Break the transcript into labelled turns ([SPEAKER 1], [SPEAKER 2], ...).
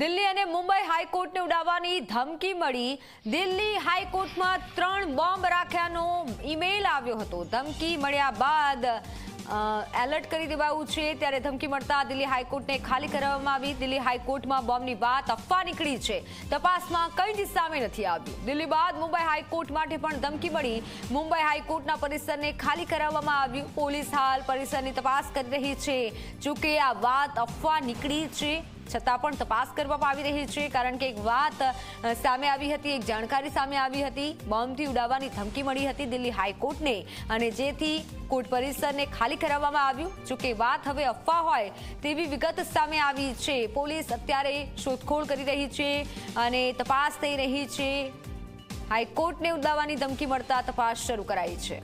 [SPEAKER 1] દિલ્હી અને મુંબઈ હાઈકોર્ટને ઉડાવવાની ધમકી મળી। દિલ્હી હાઈકોર્ટમાં 3 બોમ્બ રાખ્યાનો ઈમેલ આવ્યો હતો। ધમકી મળ્યા બાદ એલર્ટ કરી દેવાયું છે। ત્યારે ધમકી મળતા દિલ્હી હાઈકોર્ટને ખાલી કરવામાં આવી। દિલ્હી હાઈકોર્ટમાં બોમ્બની વાત અફવા નીકળી છે। તપાસમાં કંઈ જ સામે નથી આવ્યું। દિલ્હી બાદ મુંબઈ હાઈકોર્ટ માટે પણ ધમકી મળી। મુંબઈ હાઈકોર્ટના પરિસરને ખાલી કરાવવામાં આવ્યું। પોલીસ હાલ પરિસરની તપાસ કરી રહી છે। જોકે આ વાત અફવા નીકળી છે છતાં પણ તપાસ કરવામાં આવી રહી છે, કારણ કે એક વાત સામે આવી હતી, એક જાણકારી સામે આવી હતી। બોમ્બથી ઉડાવવાની ધમકી મળી હતી દિલ્હી હાઈકોર્ટને અને જેથી કોર્ટ પરિસરને ખાલી કરાવવામાં આવ્યું। જોકે વાત હવે અફવા હોય તેવી વિગત સામે આવી છે। પોલીસ અત્યારે શોધખોળ કરી રહી છે અને તપાસ થઈ રહી છે। હાઈકોર્ટને ઉડાવવાની ધમકી મળતા તપાસ શરૂ કરાઈ છે।